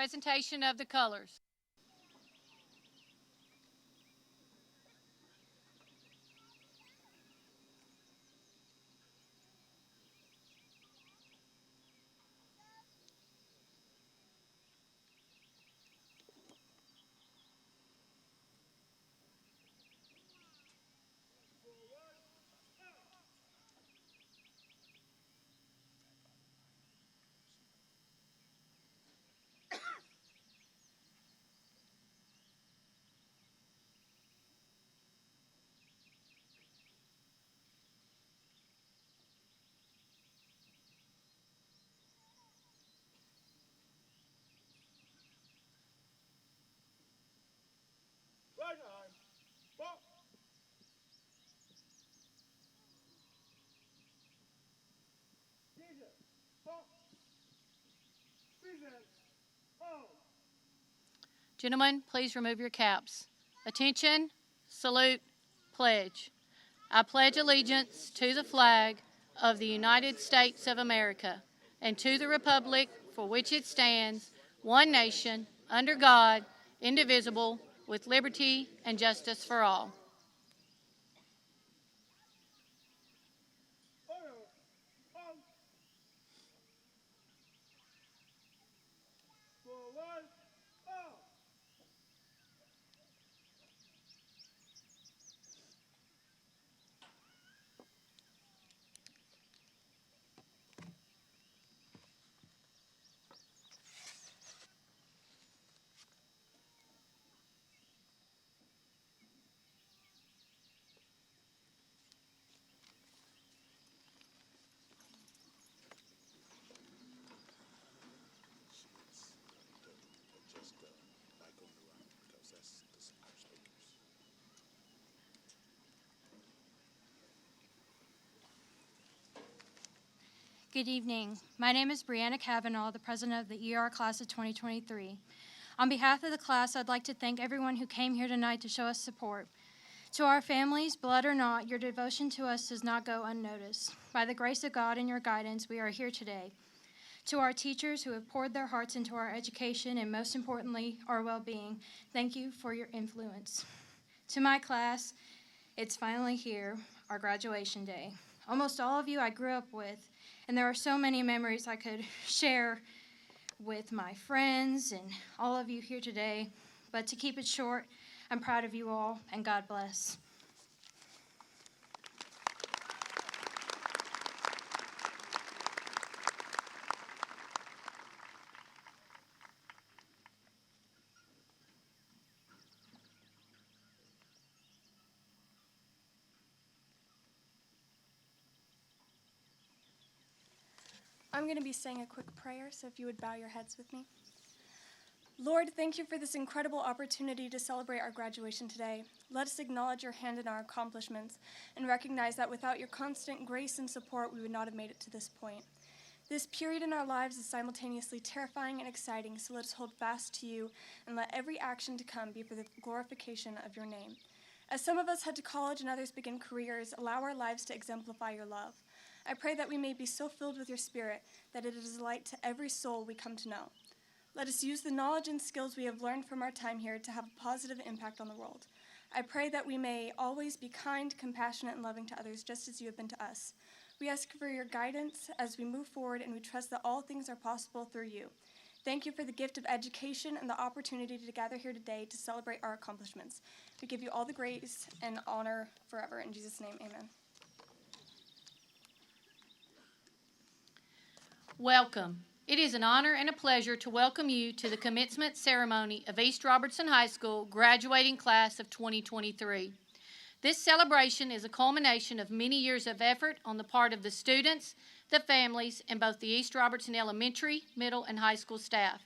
Presentation of the colors. Gentlemen, please remove your caps. Attention, salute, pledge. I pledge allegiance to the flag of the United States of America and to the republic for which it stands, one nation, under God, indivisible, with liberty and justice for all. Good evening. My name is Brianna Cavanaugh, the president of the ER class of 2023. On behalf of the class, I'd like to thank everyone who came here tonight to show us support. To our families, blood or not, your devotion to us does not go unnoticed. By the grace of God and your guidance, we are here today. To our teachers who have poured their hearts into our education and most importantly, our well-being, thank you for your influence. To my class, it's finally here, our graduation day. Almost all of you I grew up with, and there are so many memories I could share with my friends and all of you here today. But to keep it short, I'm proud of you all, and God bless. I'm going to be saying a quick prayer, so if you would bow your heads with me. Lord, thank you for this incredible opportunity to celebrate our graduation today. Let us acknowledge your hand in our accomplishments and recognize that without your constant grace and support, we would not have made it to this point. This period in our lives is simultaneously terrifying and exciting, so let us hold fast to you and let every action to come be for the glorification of your name. As some of us head to college and others begin careers, allow our lives to exemplify your love. I pray that we may be so filled with your Spirit that it is a light to every soul we come to know. Let us use the knowledge and skills we have learned from our time here to have a positive impact on the world. I pray that we may always be kind, compassionate, and loving to others, just as you have been to us. We ask for your guidance as we move forward, and we trust that all things are possible through you. Thank you for the gift of education and the opportunity to gather here today to celebrate our accomplishments. We give you all the grace and honor forever. In Jesus' name, amen. Welcome. It is an honor and a pleasure to welcome you to the commencement ceremony of East Robertson High School graduating class of 2023. This celebration is a culmination of many years of effort on the part of the students, the families, and both the East Robertson Elementary, Middle, and High School staff.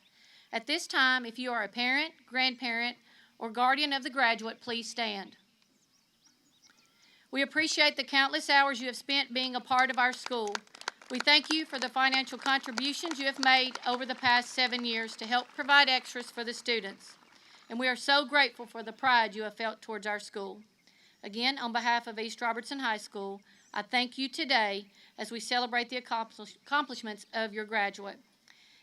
At this time, if you are a parent, grandparent, or guardian of the graduate, please stand. We appreciate the countless hours you have spent being a part of our school. We thank you for the financial contributions you have made over the past 7 years to help provide extras for the students. And we are so grateful for the pride you have felt towards our school. Again, on behalf of East Robertson High School, I thank you today as we celebrate the accomplishments of your graduate.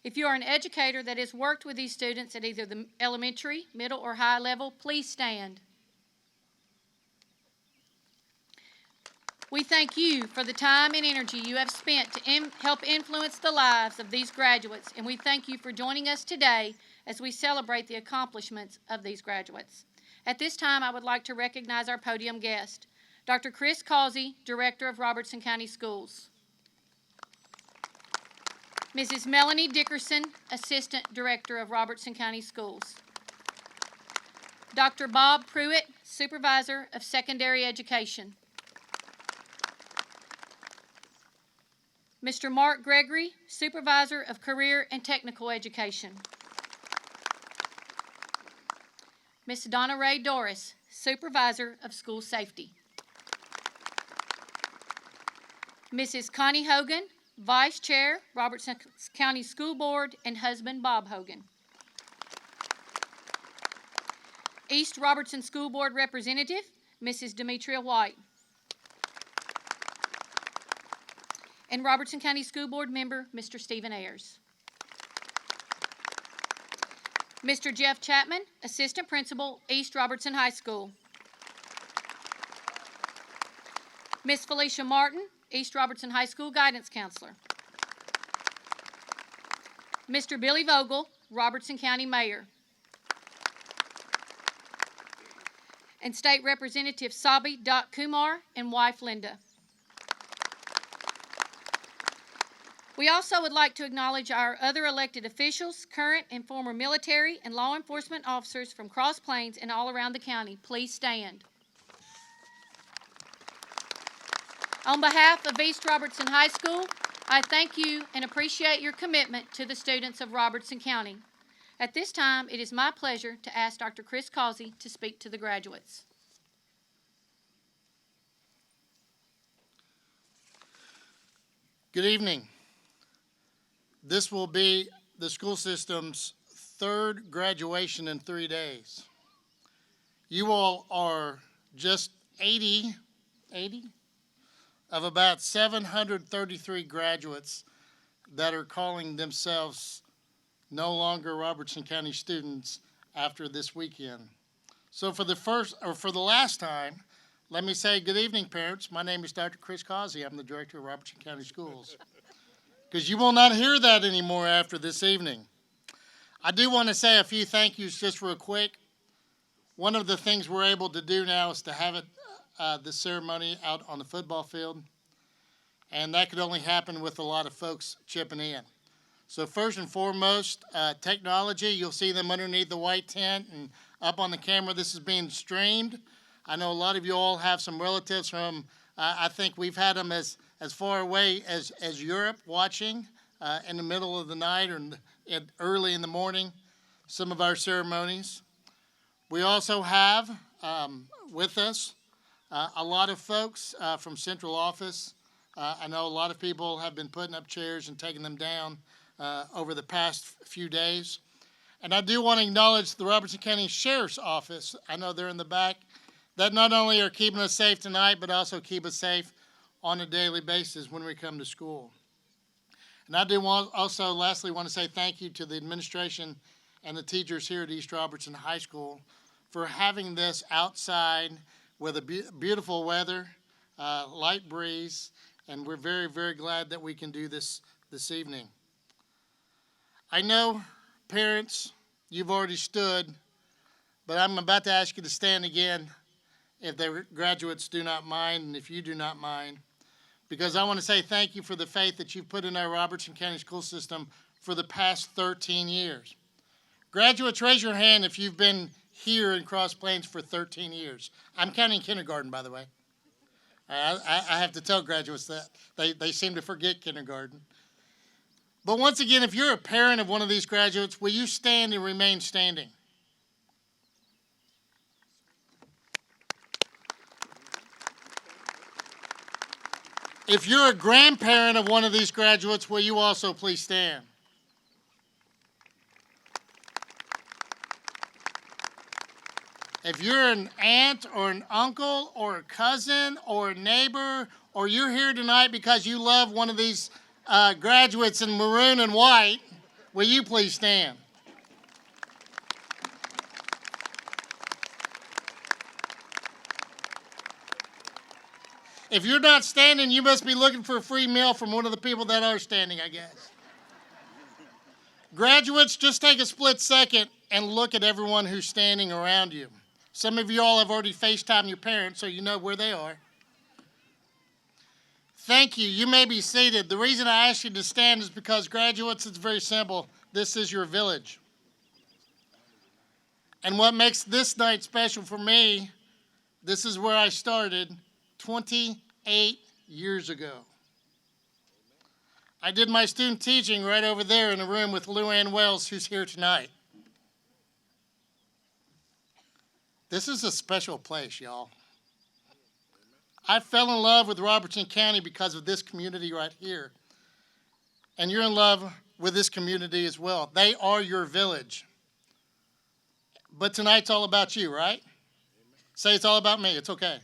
If you are an educator that has worked with these students at either the elementary, middle, or high level, please stand. We thank you for the time and energy you have spent to help influence the lives of these graduates, and we thank you for joining us today as we celebrate the accomplishments of these graduates. At this time, I would like to recognize our podium guest, Dr. Chris Causey, Director of Robertson County Schools. Mrs. Melanie Dickerson, Assistant Director of Robertson County Schools. Dr. Bob Pruitt, Supervisor of Secondary Education. Mr. Mark Gregory, Supervisor of Career and Technical Education. Ms. Donna Ray Doris, Supervisor of School Safety. Mrs. Connie Hogan, Vice Chair, Robertson County School Board, and husband Bob Hogan. East Robertson School Board Representative, Mrs. Demetria White. And Robertson County School Board Member, Mr. Stephen Ayers. Mr. Jeff Chapman, Assistant Principal, East Robertson High School. Miss Felicia Martin, East Robertson High School Guidance Counselor. Mr. Billy Vogel, Robertson County Mayor. And State Representative Sabi Dot Kumar and wife Linda. We also would like to acknowledge our other elected officials, current and former military and law enforcement officers from Cross Plains and all around the county. Please stand. On behalf of East Robertson High School, I thank you and appreciate your commitment to the students of Robertson County. At this time, it is my pleasure to ask Dr. Chris Causey to speak to the graduates. Good evening. This will be the school system's third graduation in 3 days. You all are just 80 of about 733 graduates that are calling themselves no longer Robertson County students after this weekend. So for the last time, let me say good evening, parents. My name is Dr. Chris Causey. I'm the director of Robertson County Schools. Because you will not hear that anymore after this evening. I do want to say a few thank yous just real quick. One of the things we're able to do now is to have the ceremony out on the football field. And that could only happen with a lot of folks chipping in. So first and foremost, technology. You'll see them underneath the white tent and up on the camera. This is being streamed. I know a lot of you all have some relatives from, I think we've had them as far away as Europe watching in the middle of the night or early in the morning, some of our ceremonies. We also have with us a lot of folks from central office. I know a lot of people have been putting up chairs and taking them down over the past few days. And I do want to acknowledge the Robertson County Sheriff's Office. I know they're in the back, that not only are keeping us safe tonight, but also keep us safe on a daily basis when we come to school. And I do also lastly want to say thank you to the administration and the teachers here at East Robertson High School for having this outside with a beautiful weather, light breeze, and we're very, very glad that we can do this evening. I know, parents, you've already stood, but I'm about to ask you to stand again if the graduates do not mind and if you do not mind, because I want to say thank you for the faith that you've put in our Robertson County school system for the past 13 years. Graduates, raise your hand if you've been here in Cross Plains for 13 years. I'm counting kindergarten, by the way. I have to tell graduates that. They seem to forget kindergarten. But once again, if you're a parent of one of these graduates, will you stand and remain standing? If you're a grandparent of one of these graduates, will you also please stand? If you're an aunt or an uncle or a cousin or a neighbor, or you're here tonight because you love one of these graduates in maroon and white, will you please stand? If you're not standing, you must be looking for a free meal from one of the people that are standing, I guess. Graduates, just take a split second and look at everyone who's standing around you. Some of you all have already FaceTimed your parents, so you know where they are. Thank you. You may be seated. The reason I asked you to stand is because, graduates, it's very simple. This is your village. And what makes this night special for me, this is where I started 28 years ago. I did my student teaching right over there in a room with Lou Ann Wells, who's here tonight. This is a special place, y'all. I fell in love with Robertson County because of this community right here. And you're in love with this community as well. They are your village. But tonight's all about you, right? Say it's all about me. It's okay.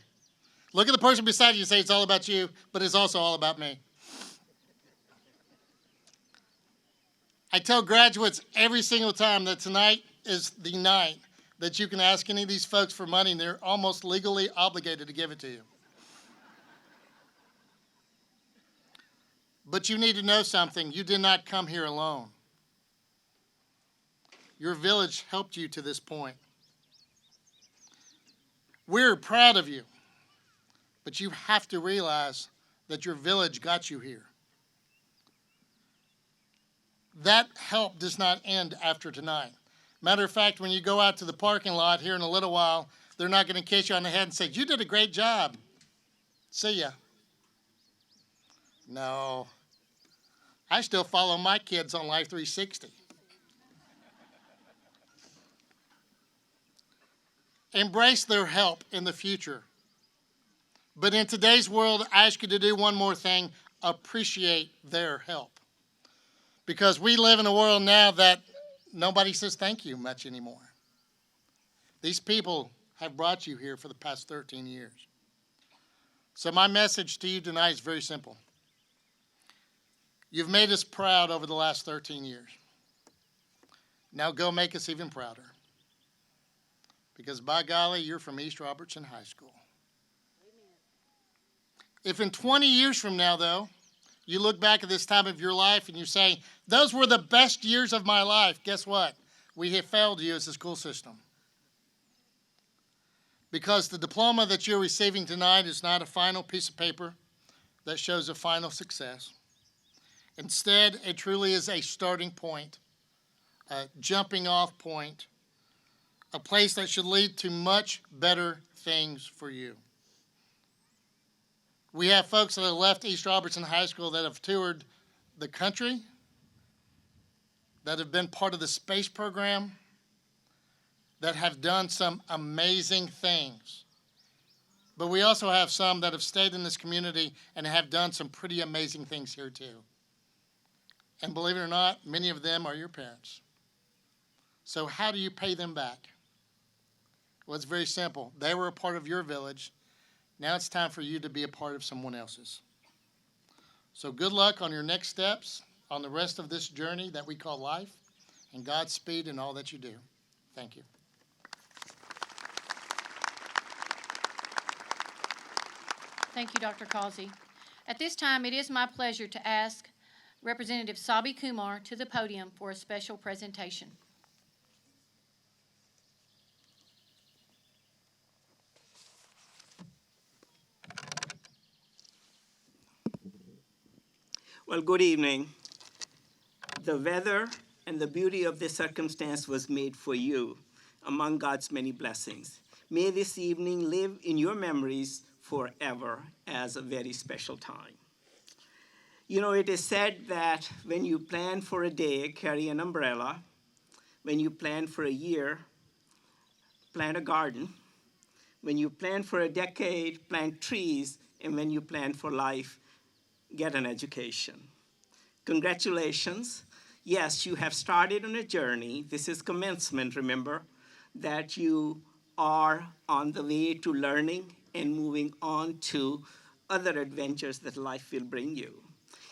Look at the person beside you and say it's all about you, but it's also all about me. I tell graduates every single time that tonight is the night that you can ask any of these folks for money, and they're almost legally obligated to give it to you. But you need to know something. You did not come here alone. Your village helped you to this point. We're proud of you, but you have to realize that your village got you here. That help does not end after tonight. Matter of fact, when you go out to the parking lot here in a little while, they're not going to kiss you on the head and say, "You did a great job. See ya." No. I still follow my kids on Life 360. Embrace their help in the future. But in today's world, I ask you to do one more thing. Appreciate their help. Because we live in a world now that nobody says thank you much anymore. These people have brought you here for the past 13 years. So my message to you tonight is very simple. You've made us proud over the last 13 years. Now go make us even prouder. Because by golly, you're from East Robertson High School. If in 20 years from now, though, you look back at this time of your life and you say, "Those were the best years of my life," guess what? We have failed you as a school system. Because the diploma that you're receiving tonight is not a final piece of paper that shows a final success. Instead, it truly is a starting point, a jumping off point, a place that should lead to much better things for you. We have folks that have left East Robertson High School that have toured the country, that have been part of the space program, that have done some amazing things. But we also have some that have stayed in this community and have done some pretty amazing things here too. And believe it or not, many of them are your parents. So how do you pay them back? Well, it's very simple. They were a part of your village. Now it's time for you to be a part of someone else's. So good luck on your next steps, on the rest of this journey that we call life, and Godspeed in all that you do. Thank you. Thank you, Dr. Causey. At this time, it is my pleasure to ask Representative Sabi Kumar to the podium for a special presentation. Well, good evening. The weather and the beauty of this circumstance was made for you among God's many blessings. May this evening live in your memories forever as a very special time. You know, it is said that when you plan for a day, carry an umbrella. When you plan for a year, plant a garden. When you plan for a decade, plant trees. And when you plan for life, get an education. Congratulations. Yes, you have started on a journey. This is commencement, remember, that you are on the way to learning and moving on to other adventures that life will bring you.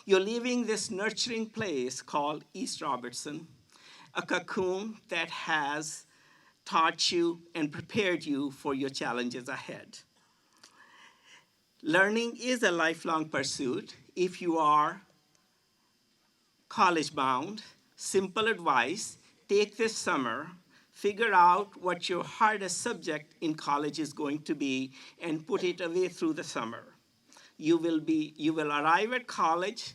You're leaving this nurturing place called East Robertson, a cocoon that has taught you and prepared you for your challenges ahead. Learning is a lifelong pursuit. If you are college-bound, simple advice, take this summer, figure out what your hardest subject in college is going to be, and put it away through the summer. You will arrive at college,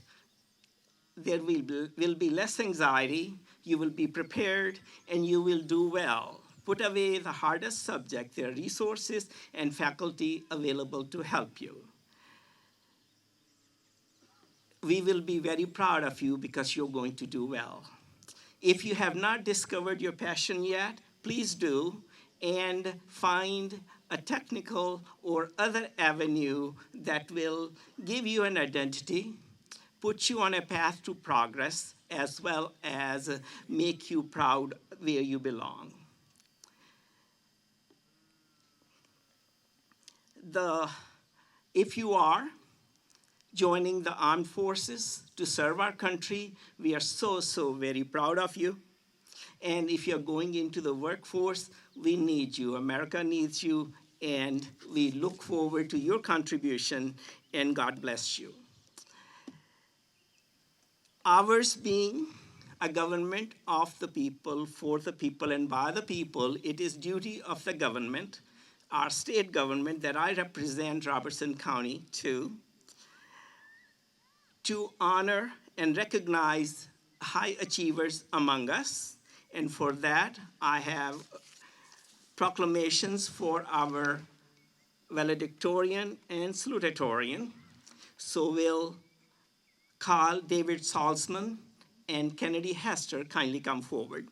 there will be less anxiety, you will be prepared, and you will do well. Put away the hardest subject. There are resources and faculty available to help you. We will be very proud of you because you're going to do well. If you have not discovered your passion yet, please do, and find a technical or other avenue that will give you an identity, put you on a path to progress, as well as make you proud where you belong. if you are joining the armed forces to serve our country, we are so, so very proud of you. And if you're going into the workforce, we need you. America needs you, and we look forward to your contribution, and God bless you. Ours being a government of the people, for the people, and by the people, it is duty of the government, our state government that I represent Robertson County to honor and recognize high achievers among us. And for that, I have proclamations for our valedictorian and salutatorian. So will Carl David Salzman and Kennedy Hester kindly come forward.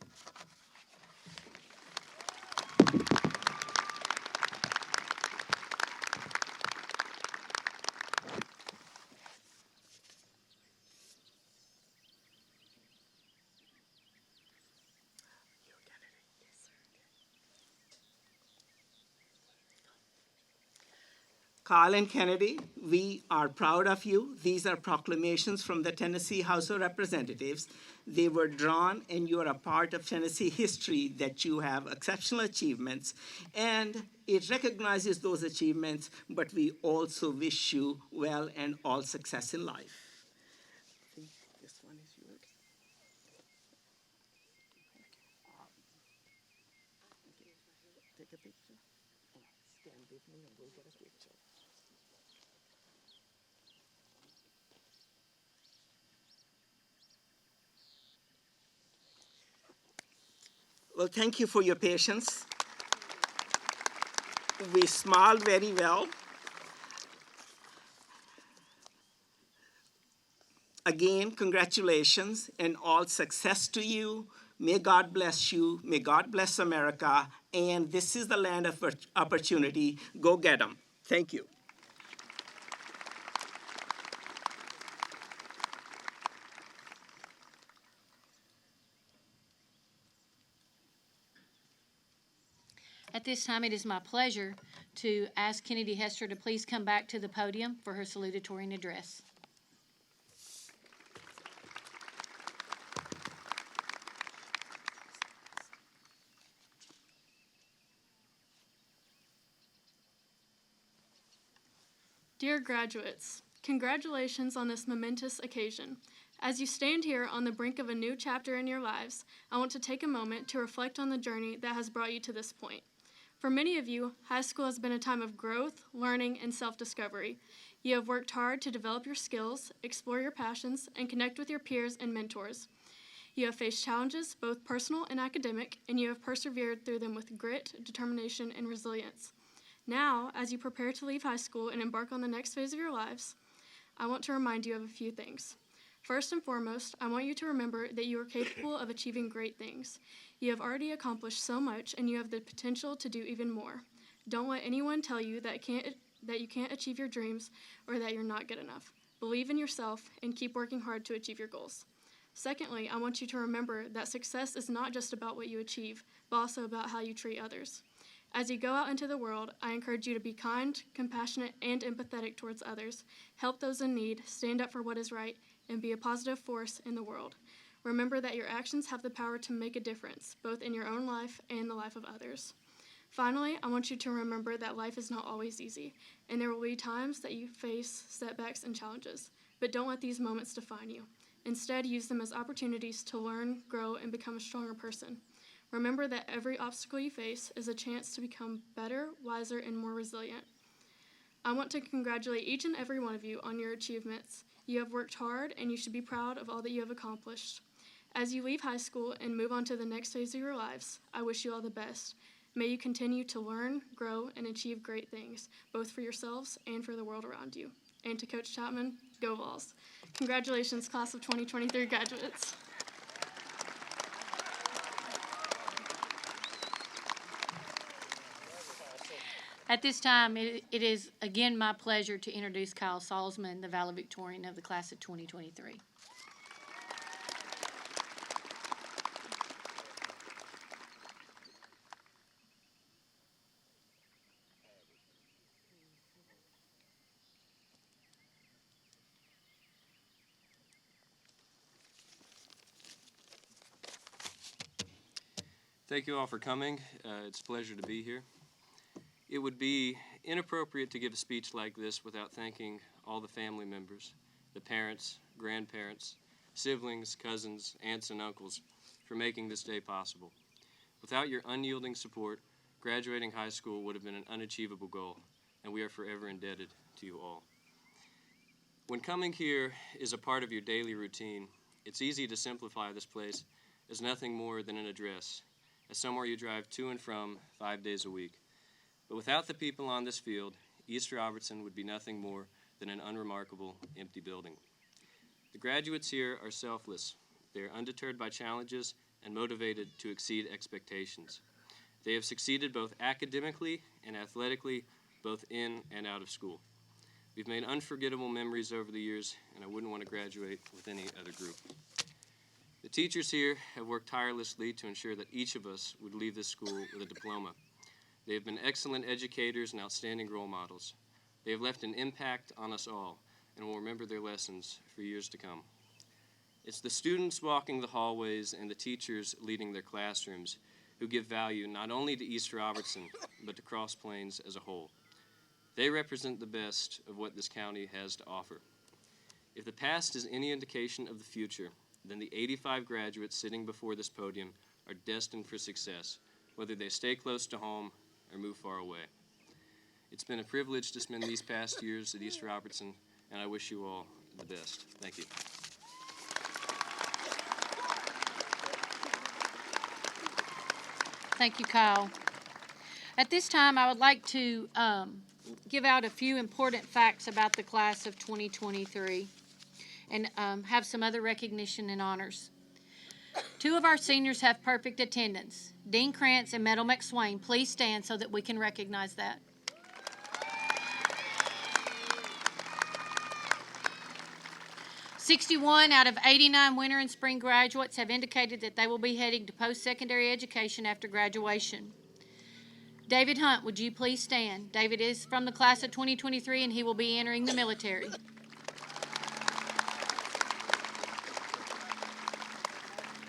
Carl and Kennedy, we are proud of you. These are proclamations from the Tennessee House of Representatives. They were drawn, and you are a part of Tennessee history that you have exceptional achievements. And it recognizes those achievements, but we also wish you well and all success in life. I think this one is yours. Take a picture. Stand with me and we'll get a picture. Well, thank you for your patience. We smiled very well. Again, congratulations and all success to you. May God bless you. May God bless America. And this is the land of opportunity. Go get them. Thank you. At this time, it is my pleasure to ask Kennedy Hester to please come back to the podium for her salutatorian address. Dear graduates, congratulations on this momentous occasion. As you stand here on the brink of a new chapter in your lives, I want to take a moment to reflect on the journey that has brought you to this point. For many of you, high school has been a time of growth, learning, and self-discovery. You have worked hard to develop your skills, explore your passions, and connect with your peers and mentors. You have faced challenges, both personal and academic, and you have persevered through them with grit, determination, and resilience. Now, as you prepare to leave high school and embark on the next phase of your lives, I want to remind you of a few things. First and foremost, I want you to remember that you are capable of achieving great things. You have already accomplished so much, and you have the potential to do even more. Don't let anyone tell you that you can't achieve your dreams or that you're not good enough. Believe in yourself and keep working hard to achieve your goals. Secondly, I want you to remember that success is not just about what you achieve, but also about how you treat others. As you go out into the world, I encourage you to be kind, compassionate, and empathetic towards others. Help those in need, stand up for what is right, and be a positive force in the world. Remember that your actions have the power to make a difference, both in your own life and the life of others. Finally, I want you to remember that life is not always easy, and there will be times that you face setbacks and challenges. But don't let these moments define you. Instead, use them as opportunities to learn, grow, and become a stronger person. Remember that every obstacle you face is a chance to become better, wiser, and more resilient. I want to congratulate each and every one of you on your achievements. You have worked hard, and you should be proud of all that you have accomplished. As you leave high school and move on to the next phase of your lives, I wish you all the best. May you continue to learn, grow, and achieve great things, both for yourselves and for the world around you. And to Coach Chapman, go Vols. Congratulations, class of 2023 graduates. At this time, it is again my pleasure to introduce Kyle Salzman, the valedictorian of the class of 2023. Thank you all for coming. It's a pleasure to be here. It would be inappropriate to give a speech like this without thanking all the family members, the parents, grandparents, siblings, cousins, aunts, and uncles for making this day possible. Without your unyielding support, graduating high school would have been an unachievable goal, and we are forever indebted to you all. When coming here is a part of your daily routine, it's easy to simplify this place as nothing more than an address, as somewhere you drive to and from 5 days a week. But without the people on this field, East Robertson would be nothing more than an unremarkable, empty building. The graduates here are selfless. They are undeterred by challenges and motivated to exceed expectations. They have succeeded both academically and athletically, both in and out of school. We've made unforgettable memories over the years, and I wouldn't want to graduate with any other group. The teachers here have worked tirelessly to ensure that each of us would leave this school with a diploma. They have been excellent educators and outstanding role models. They have left an impact on us all, and will remember their lessons for years to come. It's the students walking the hallways and the teachers leading their classrooms who give value not only to East Robertson, but to Cross Plains as a whole. They represent the best of what this county has to offer. If the past is any indication of the future, then the 85 graduates sitting before this podium are destined for success, whether they stay close to home or move far away. It's been a privilege to spend these past years at East Robertson, and I wish you all the best. Thank you. Thank you, Kyle. At this time, I would like to give out a few important facts about the class of 2023 and have some other recognition and honors. 2 of our seniors have perfect attendance. Dean Krantz and Meadow McSwain, please stand so that we can recognize that. "61 out of 89 winter and spring graduates have indicated that they will be heading to post-secondary education after graduation." David Hunt, would you please stand? David is from the class of 2023 and he will be entering the military.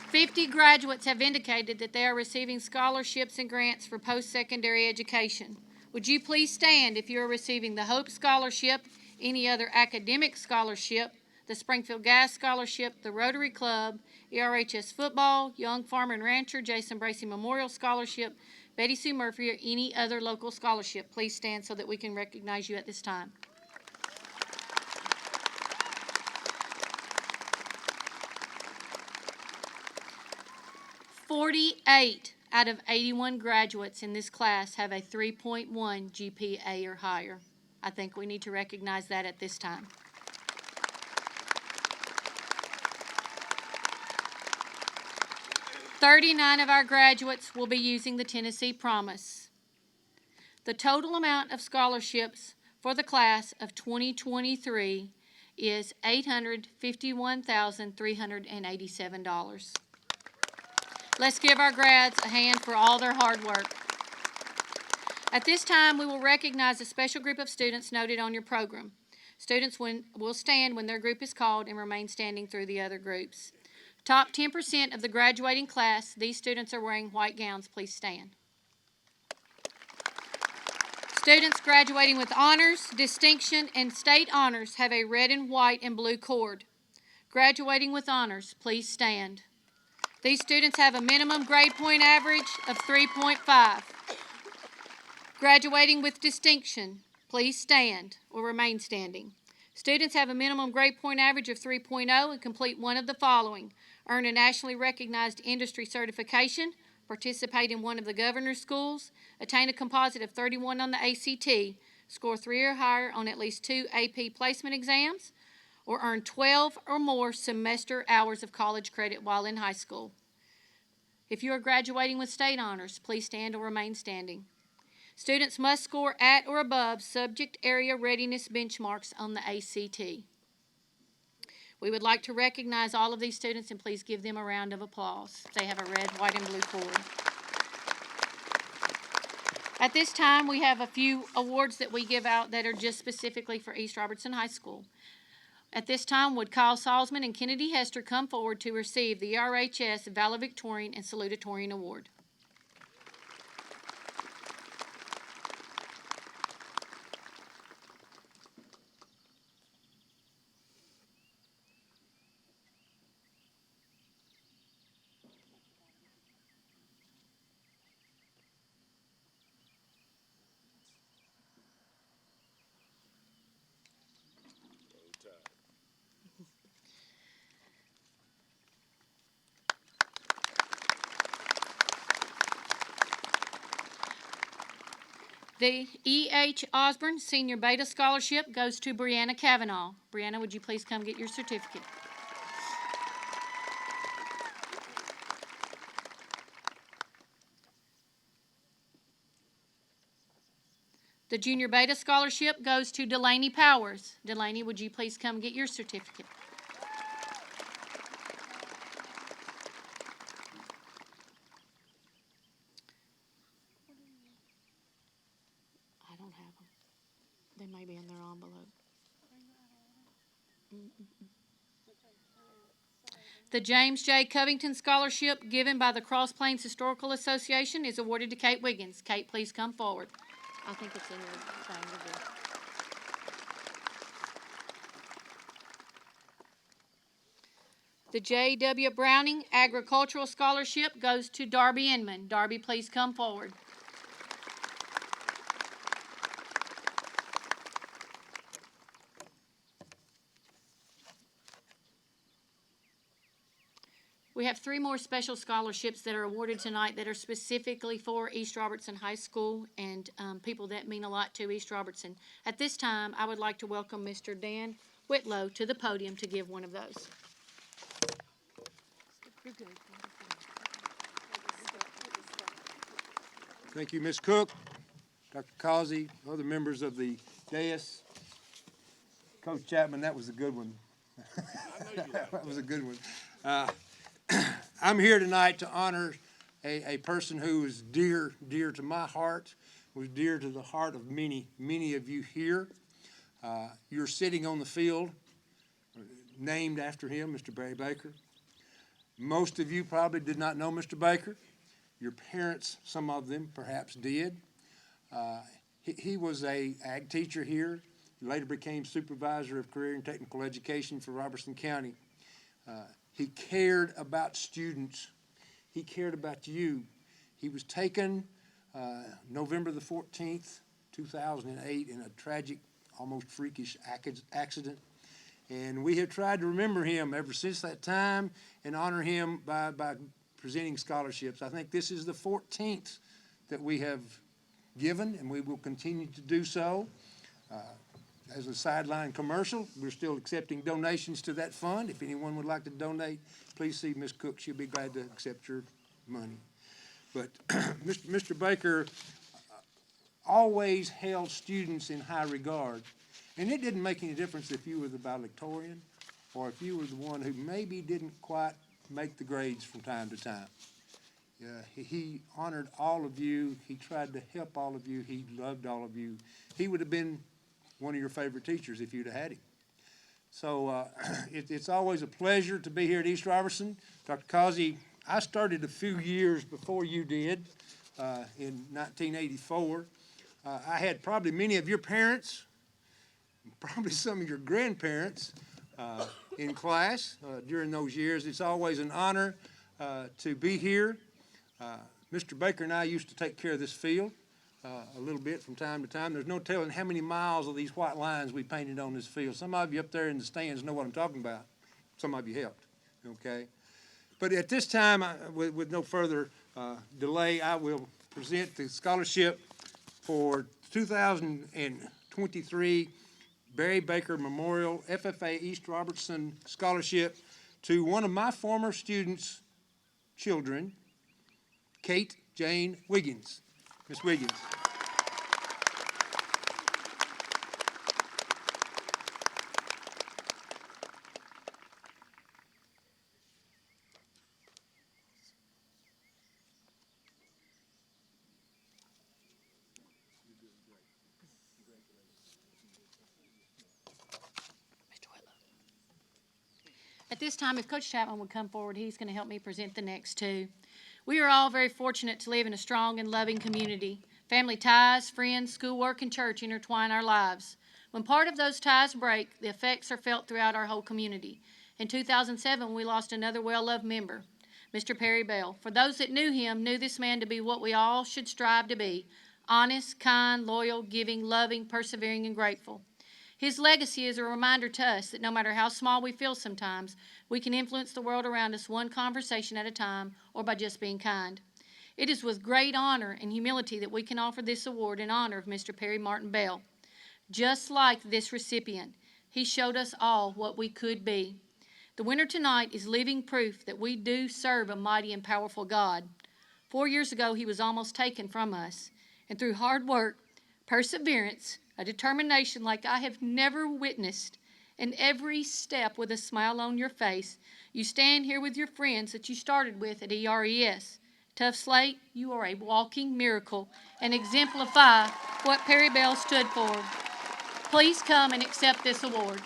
50 graduates have indicated that they are receiving scholarships and grants for post-secondary education. Would you please stand if you are receiving the Hope Scholarship, any other academic scholarship, the Springfield Gas Scholarship, the Rotary Club, ERHS Football, Young Farmer and Rancher, Jason Bracey Memorial Scholarship, Betty Sue Murphy, or any other local scholarship? Please stand so that we can recognize you at this time. "48 out of 81 graduates in this class have a 3.1 GPA or higher. I think we need to recognize that at this time. "39 of our graduates will be using the Tennessee Promise. The total amount of scholarships for the class of 2023 is $851,387. Let's give our grads a hand for all their hard work. At this time, we will recognize a special group of students noted on your program. Students will stand when their group is called and remain standing through the other groups. Top 10% of the graduating class, these students are wearing white gowns. Please stand. Students graduating with honors, distinction, and state honors have a red and white and blue cord. Graduating with honors, please stand. These students have a minimum grade point average of 3.5. Graduating with distinction, please stand or remain standing. Students have a minimum grade point average of 3.0 and complete one of the following: earn a nationally recognized industry certification, participate in one of the governor's schools, attain a composite of 31 on the ACT, score 3 or higher on at least 2 AP placement exams, or earn 12 or more semester hours of college credit while in high school. If you are graduating with state honors, please stand or remain standing. Students must score at or above subject area readiness benchmarks on the ACT. We would like to recognize all of these students and please give them a round of applause. They have a red, white, and blue cord. At this time, we have a few awards that we give out that are just specifically for East Robertson High School. At this time, would Kyle Salzman and Kennedy Hester come forward to receive the ERHS Valedictorian and Salutatorian Award? The E.H. Osborne Senior Beta Scholarship goes to Brianna Kavanaugh. Brianna, would you please come get your certificate? The Junior Beta Scholarship goes to Delaney Powers. Delaney, would you please come get your certificate? I don't have them. They may be in their envelope. The James J. Covington Scholarship given by the Cross Plains Historical Association is awarded to Kate Wiggins. Kate, please come forward. I think it's in your thing. You're good. The J.W. Browning Agricultural Scholarship goes to Darby Inman. Darby, please come forward. We have 3 more special scholarships that are awarded tonight that are specifically for East Robertson High School and people that mean a lot to East Robertson. At this time, I would like to welcome Mr. Dan Whitlow to the podium to give one of those. You're good. Thank you, Ms. Cook, Dr. Causey, other members of the dais. Coach Chapman, that was a good one. That was a good one. I'm here tonight to honor a person who is dear to my heart, was dear to the heart of many of you here. You're sitting on the field named after him, Mr. Barry Baker. Most of you probably did not know Mr. Baker. Your parents, some of them perhaps did. He was a ag teacher here. He later became supervisor of career and technical education for Robertson County. He cared about students. He cared about you. He was taken November the 14th, 2008 in a tragic, almost freakish accident. And we have tried to remember him ever since that time and honor him by presenting scholarships. I think this is the 14th that we have given, and we will continue to do so. As a sideline commercial, we're still accepting donations to that fund. If anyone would like to donate, please see Ms. Cook. She'll be glad to accept your money. But Mr. Baker always held students in high regard. And it didn't make any difference if you were the valedictorian or if you were the one who maybe didn't quite make the grades from time to time. He honored all of you. He tried to help all of you. He loved all of you. He would have been one of your favorite teachers if you'd have had him. So it's always a pleasure to be here at East Robertson. Dr. Causey, I started a few years before you did in 1984. I had probably many of your parents, probably some of your grandparents in class during those years. It's always an honor to be here. Mr. Baker and I used to take care of this field a little bit from time to time. There's no telling how many miles of these white lines we painted on this field. Some of you up there in the stands know what I'm talking about. Some of you helped, okay? But at this time, with no further delay, I will present the scholarship for 2023 Barry Baker Memorial FFA East Robertson Scholarship to one of my former students' children, Kate Jane Wiggins. Miss Wiggins. At this time, if Coach Chapman would come forward, he's going to help me present the next 2. We are all very fortunate to live in a strong and loving community. Family ties, friends, schoolwork, and church intertwine our lives. When part of those ties break, the effects are felt throughout our whole community. In 2007, we lost another well-loved member, Mr. Perry Bell. For those that knew him, knew this man to be what we all should strive to be: honest, kind, loyal, giving, loving, persevering, and grateful. His legacy is a reminder to us that no matter how small we feel sometimes, we can influence the world around us one conversation at a time or by just being kind. It is with great honor and humility that we can offer this award in honor of Mr. Perry Martin Bell. Just like this recipient, he showed us all what we could be. The winner tonight is living proof that we do serve a mighty and powerful God. 4 years ago, he was almost taken from us. And through hard work, perseverance, a determination like I have never witnessed, and every step with a smile on your face, you stand here with your friends that you started with at ERES. Tough Slate, you are a walking miracle and exemplify what Perry Bell stood for. Please come and accept this award.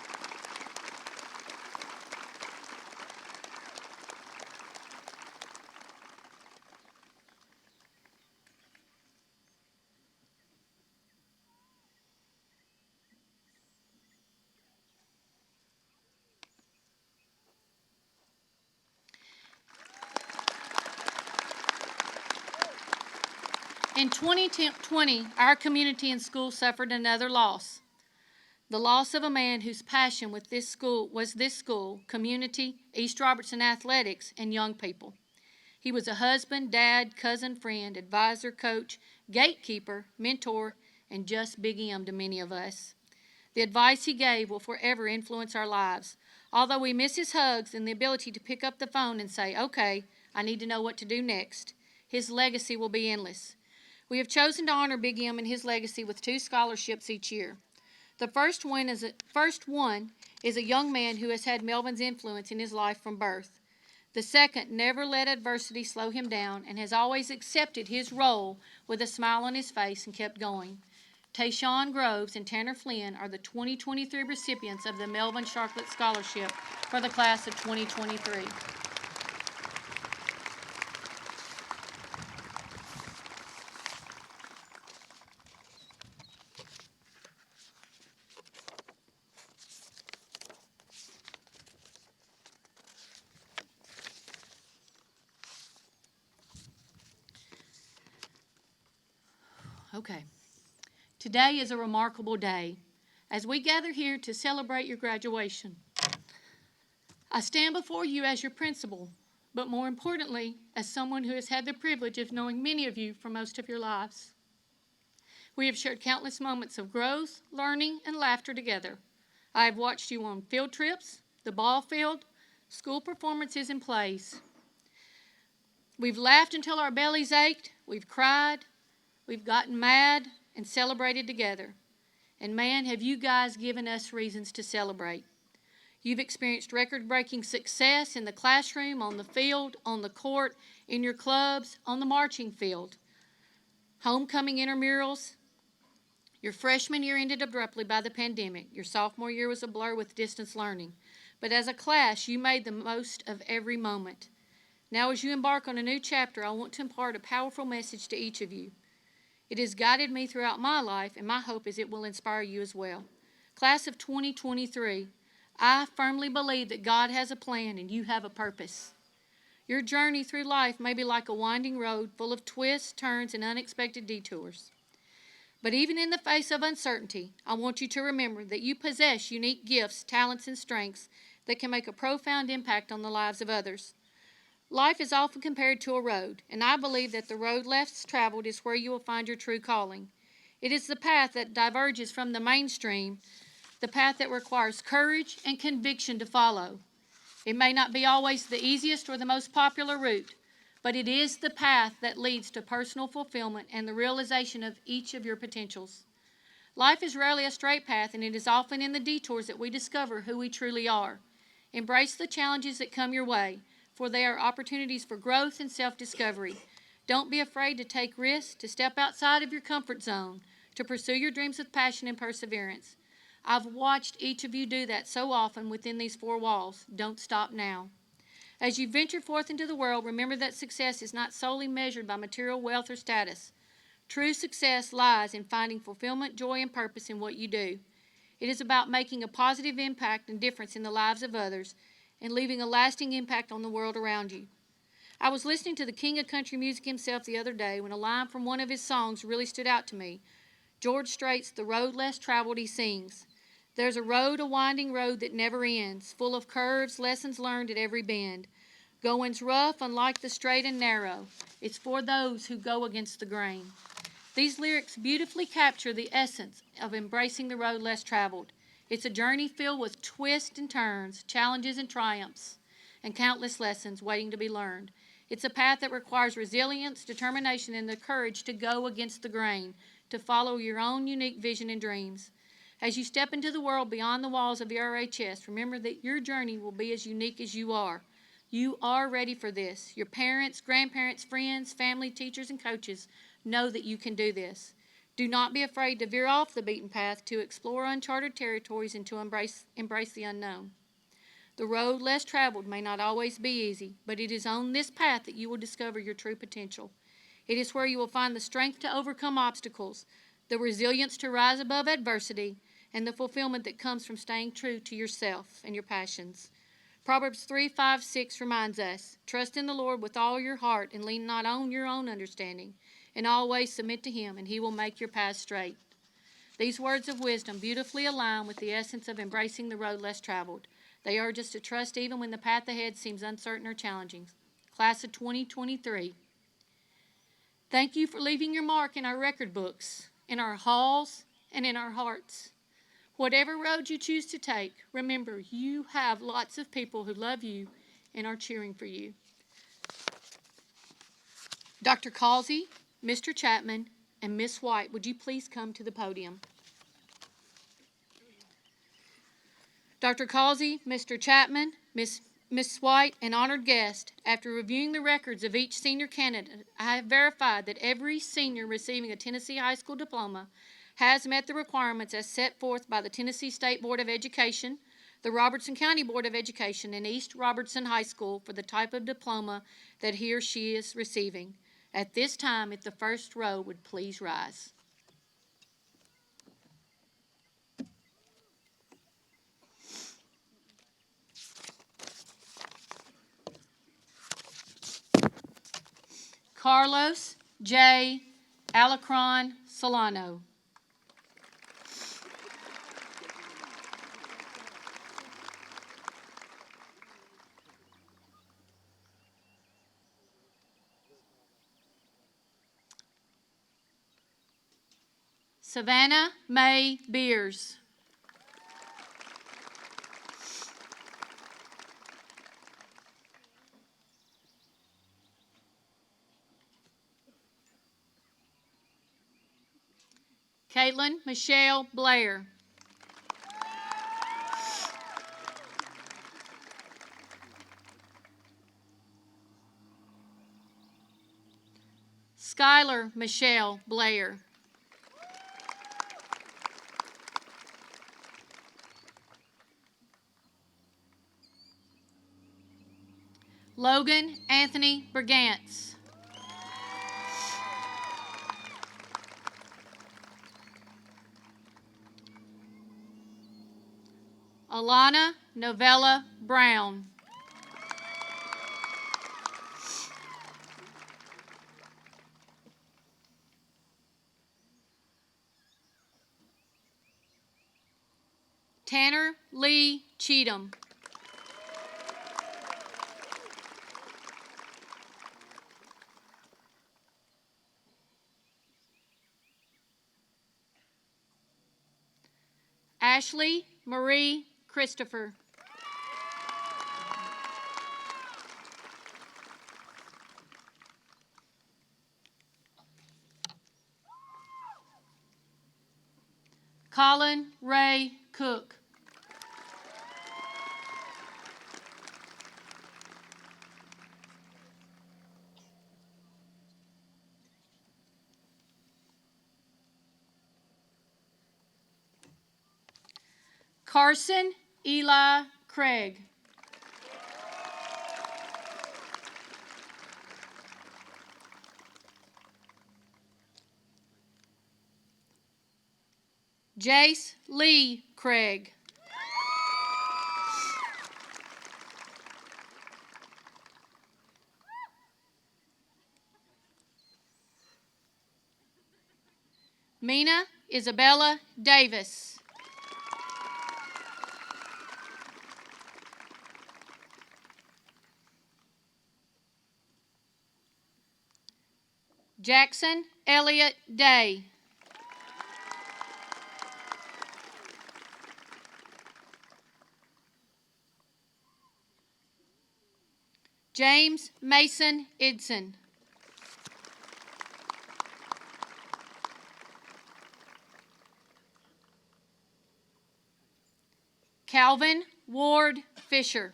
In 2020, our community and school suffered another loss. The loss of a man whose passion with this school was this school, community, East Robertson athletics, and young people. He was a husband, dad, cousin, friend, advisor, coach, gatekeeper, mentor, and just Big M to many of us. The advice he gave will forever influence our lives. Although we miss his hugs and the ability to pick up the phone and say, okay, I need to know what to do next, his legacy will be endless. We have chosen to honor Big M and his legacy with 2 scholarships each year. The first one is a young man who has had Melvin's influence in his life from birth. The second never let adversity slow him down and has always accepted his role with a smile on his face and kept going. Tayshawn Groves and Tanner Flynn are the 2023 recipients of the Melvin Sharklet Scholarship for the class of 2023. Okay. Today is a remarkable day as we gather here to celebrate your graduation. I stand before you as your principal, but more importantly, as someone who has had the privilege of knowing many of you for most of your lives. We have shared countless moments of growth, learning, and laughter together. I have watched you on field trips, the ball field, school performances, and plays. We've laughed until our bellies ached, we've cried, we've gotten mad, and celebrated together. And man, have you guys given us reasons to celebrate. You've experienced record-breaking success in the classroom, on the field, on the court, in your clubs, on the marching field. Homecoming intramurals. Your freshman year ended abruptly by the pandemic. Your sophomore year was a blur with distance learning. But as a class, you made the most of every moment. Now, as you embark on a new chapter, I want to impart a powerful message to each of you. It has guided me throughout my life, and my hope is it will inspire you as well. Class of 2023, I firmly believe that God has a plan and you have a purpose. Your journey through life may be like a winding road full of twists, turns, and unexpected detours. But even in the face of uncertainty, I want you to remember that you possess unique gifts, talents, and strengths that can make a profound impact on the lives of others. Life is often compared to a road, and I believe that the road less traveled is where you will find your true calling. It is the path that diverges from the mainstream, the path that requires courage and conviction to follow. It may not be always the easiest or the most popular route, but it is the path that leads to personal fulfillment and the realization of each of your potentials. Life is rarely a straight path, and it is often in the detours that we discover who we truly are. Embrace the challenges that come your way, for they are opportunities for growth and self-discovery. Don't be afraid to take risks, to step outside of your comfort zone, to pursue your dreams with passion and perseverance. I've watched each of you do that so often within these 4 walls. Don't stop now. As you venture forth into the world, remember that success is not solely measured by material wealth or status. True success lies in finding fulfillment, joy, and purpose in what you do. It is about making a positive impact and difference in the lives of others and leaving a lasting impact on the world around you. I was listening to the king of country music himself the other day when a line from one of his songs really stood out to me. George Strait's "The Road Less Traveled," he sings, "There's a road, a winding road that never ends, full of curves, lessons learned at every bend. Going's rough, unlike the straight and narrow. It's for those who go against the grain. These lyrics beautifully capture the essence of embracing the road less traveled. It's a journey filled with twists and turns, challenges and triumphs, and countless lessons waiting to be learned. It's a path that requires resilience, determination, and the courage to go against the grain, to follow your own unique vision and dreams. As you step into the world beyond the walls of ERHS, remember that your journey will be as unique as you are. You are ready for this. Your parents, grandparents, friends, family, teachers, and coaches know that you can do this. Do not be afraid to veer off the beaten path, to explore uncharted territories, and to embrace the unknown. The road less traveled may not always be easy, but it is on this path that you will discover your true potential. It is where you will find the strength to overcome obstacles, the resilience to rise above adversity, and the fulfillment that comes from staying true to yourself and your passions. Proverbs 3:5-6 reminds us, trust in the Lord with all your heart and lean not on your own understanding. And always submit to Him, and He will make your path straight. These words of wisdom beautifully align with the essence of embracing the road less traveled. They urge us to trust even when the path ahead seems uncertain or challenging. Class of 2023, thank you for leaving your mark in our record books, in our halls, and in our hearts. Whatever road you choose to take, remember you have lots of people who love you and are cheering for you. Dr. Causey, Mr. Chapman, and Miss White, would you please come to the podium? Dr. Causey, Mr. Chapman, Miss White, and honored guest, after reviewing the records of each senior candidate, I have verified that every senior receiving a Tennessee high school diploma has met the requirements as set forth by the Tennessee State Board of Education, the Robertson County Board of Education, and East Robertson High School for the type of diploma that he or she is receiving. At this time, if the first row would please rise. Carlos J. Alacron Solano. Savannah May Beers. Caitlin Michelle Blair. Skylar Michelle Blair. Logan Anthony Brigantz. Alana Novella Brown. Tanner Lee Cheatham. Ashley Marie Christopher. Colin Ray Cook. Carson Eli Craig. Jace Lee Craig. Mina Isabella Davis. Jackson Elliott Day. James Mason Idson. Calvin Ward Fisher.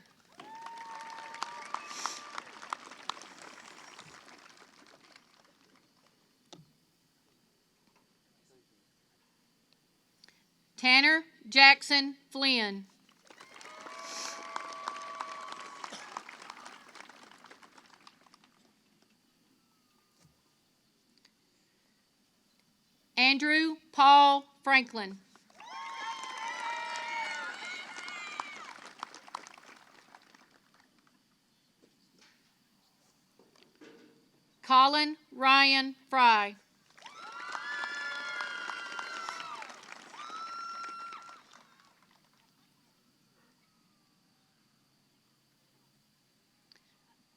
Tanner Jackson Flynn. Andrew Paul Franklin. Colin Ryan Fry.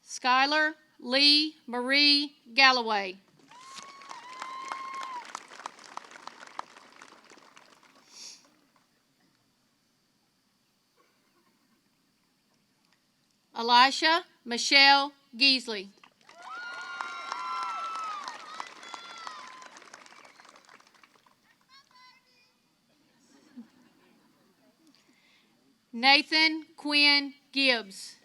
Skylar Lee Marie Galloway. Elisha Michelle Geasley. Nathan Quinn Gibbs.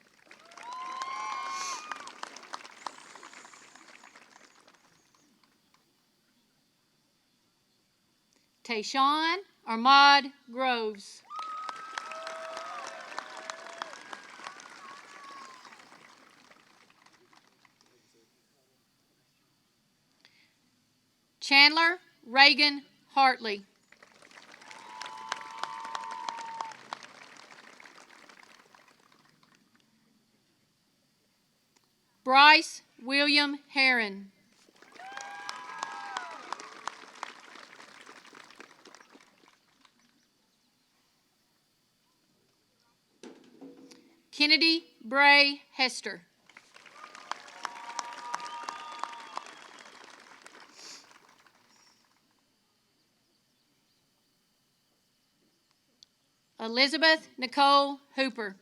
Tayshawn Armad Groves. Chandler Reagan Hartley. Bryce William Herron. Kennedy Bray Hester. Elizabeth Nicole Hooper.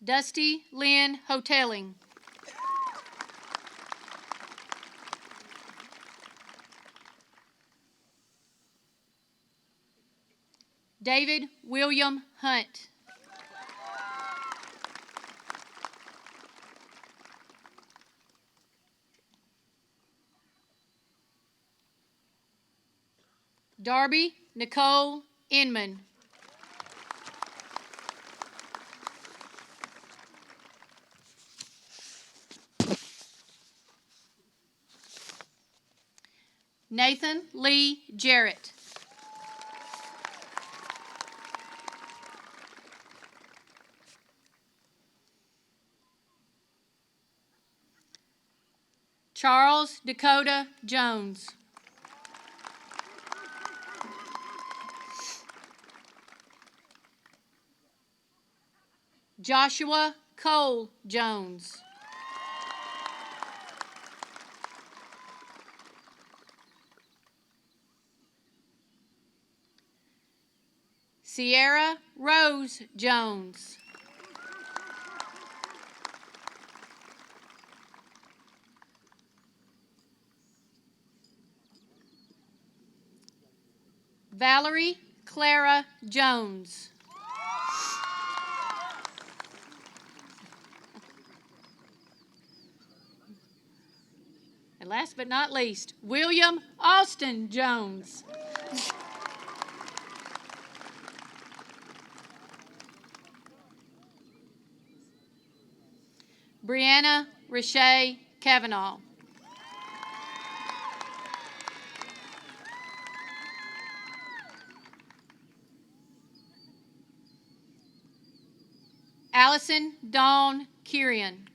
Dusty Lynn Hoteling. David William Hunt. Darby Nicole Inman. Nathan Lee Jarrett. Charles Dakota Jones. Joshua Cole Jones. Sierra Rose Jones. Valerie Clara Jones. And last but not least, William Austin Jones. Brianna Rashay Kavanaugh. Allison Dawn Kirian.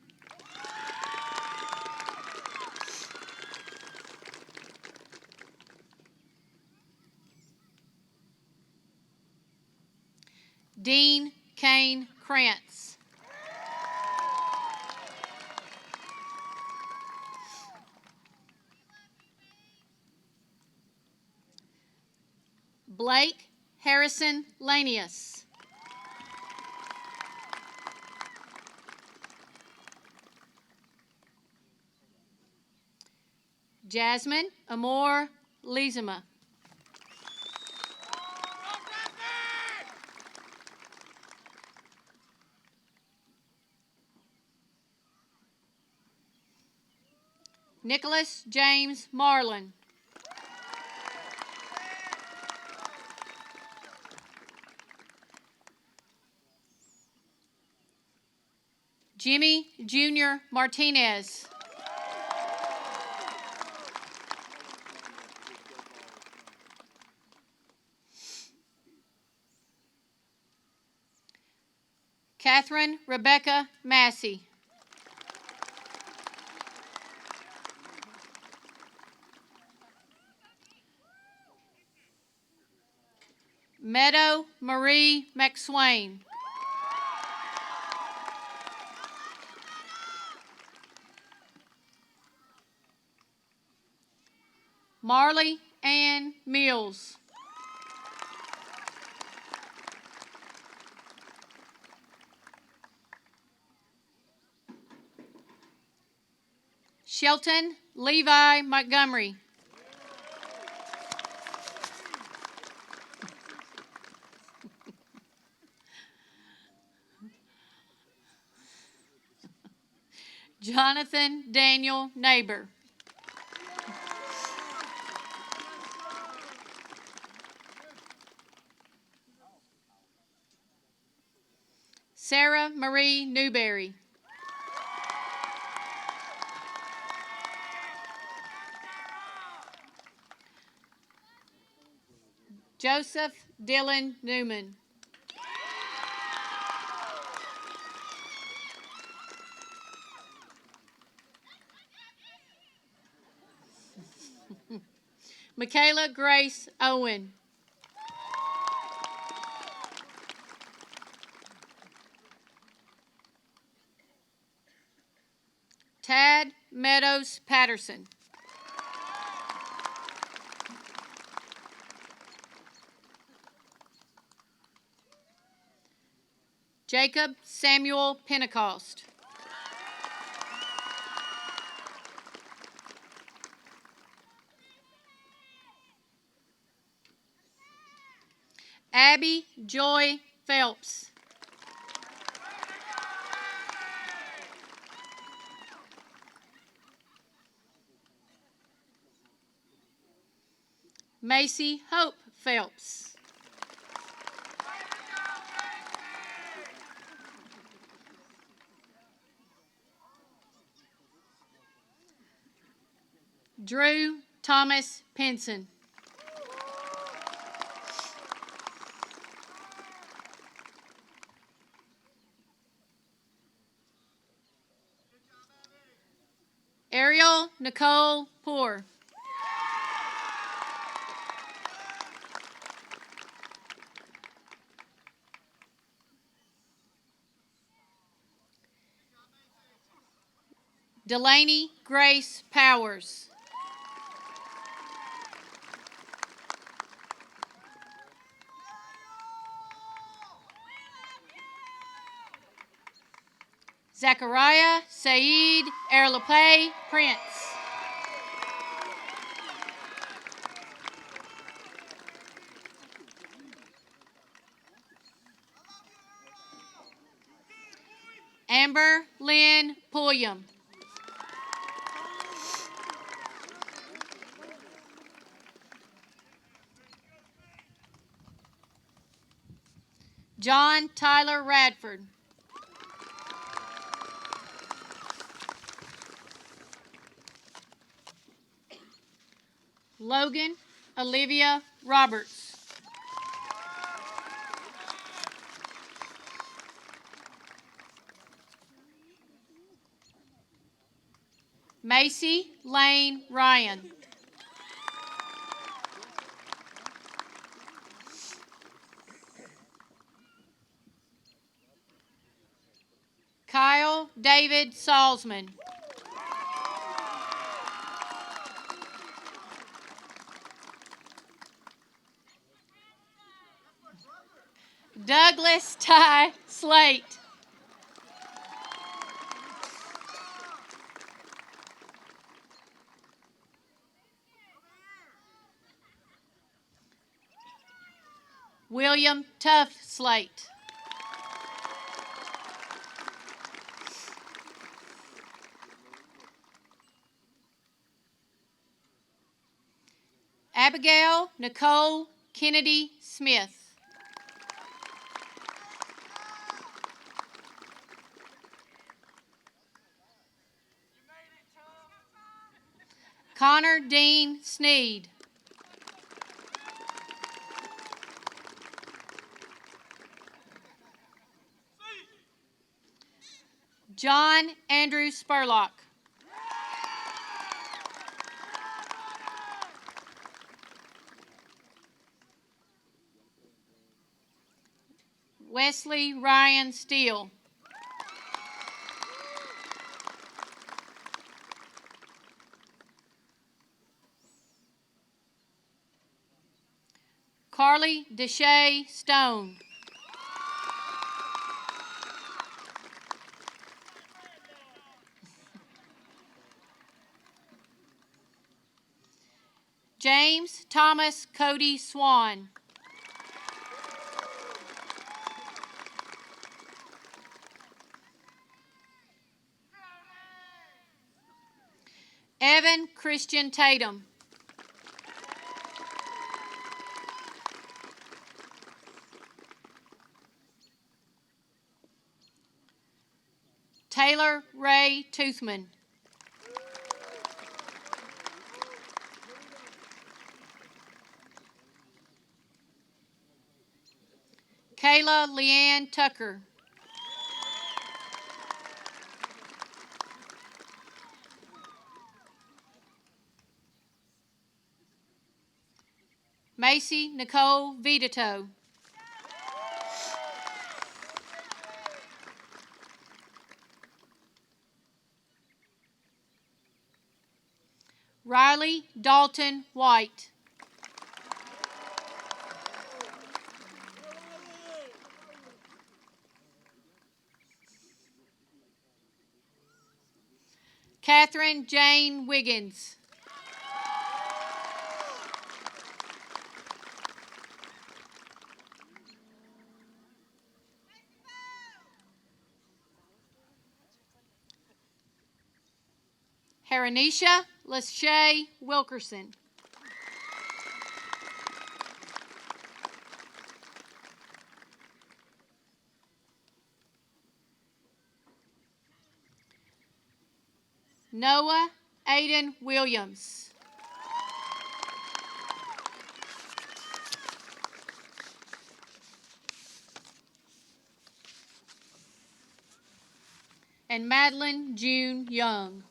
Dean Kane Krantz. Blake Harrison Lanius. Jasmine Amor Lizama. Nicholas James Marlin. Jimmy Jr. Martinez. Catherine Rebecca Massey. Meadow Marie McSwain. Marley Ann Mills. Shelton Levi Montgomery. Jonathan Daniel Neighbor. Sarah Marie Newberry. Joseph Dylan Newman. Michaela Grace Owen. Tad Meadows Patterson. Jacob Samuel Pentecost. Abby Joy Phelps. Macy Hope Phelps. Drew Thomas Pinson. Ariel Nicole Poor. Delaney Grace Powers. Zachariah Saeed Erlape Prince. Amber Lynn Pulliam. John Tyler Radford. Logan Olivia Roberts. Macy Lane Ryan. Kyle David Salzman. Douglas Ty Slate. William Tuff Slate. Abigail Nicole Kennedy Smith. Connor Dean Sneed. John Andrew Spurlock. Wesley Ryan Steele. Carly Deshay Stone. James Thomas Cody Swan. Evan Christian Tatum. Taylor Ray Toothman. Kayla Leanne Tucker. Macy Nicole Vitato. Riley Dalton White. Catherine Jane Wiggins. Haranisha Lachey Wilkerson. Noah Aiden Williams. And Madeline June Young.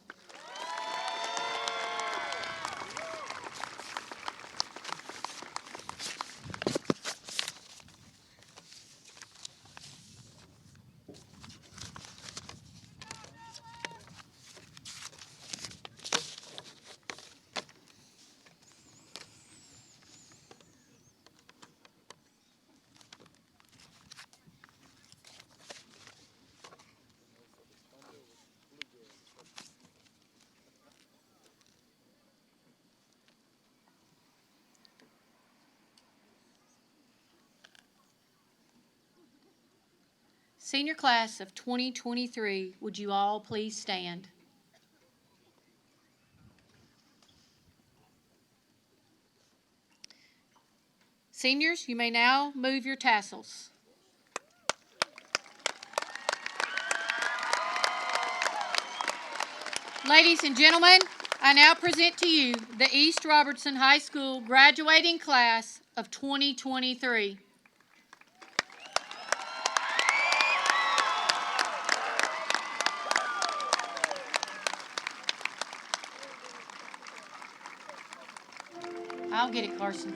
Senior class of 2023, would you all please stand? Seniors, you may now move your tassels. Ladies and gentlemen, I now present to you the East Robertson High School graduating class of 2023. I'll get it, Carson.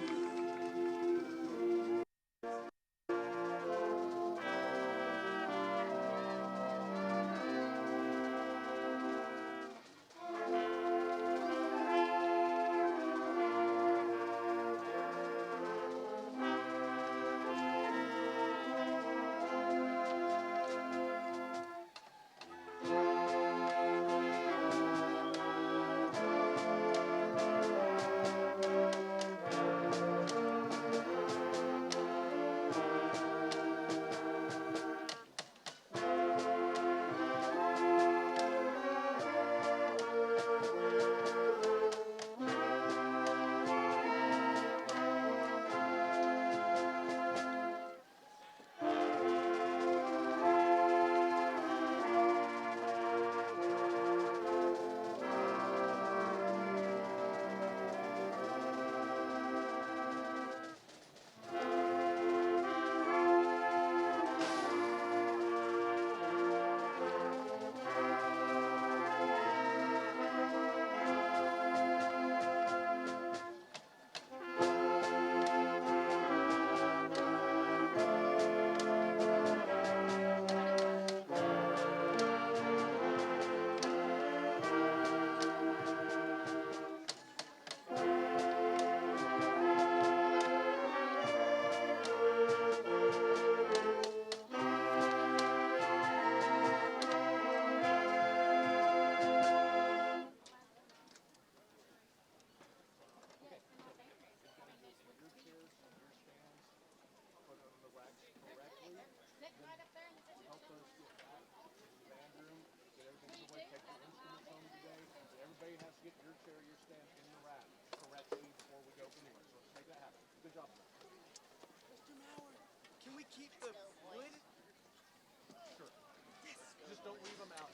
family take the instruments home today, but everybody has to get your chair, your stand in the rack correctly before we go anywhere. So let's make that happen. Good job. Mr. Mauer, can we keep the wood? Sure. Just don't leave them out.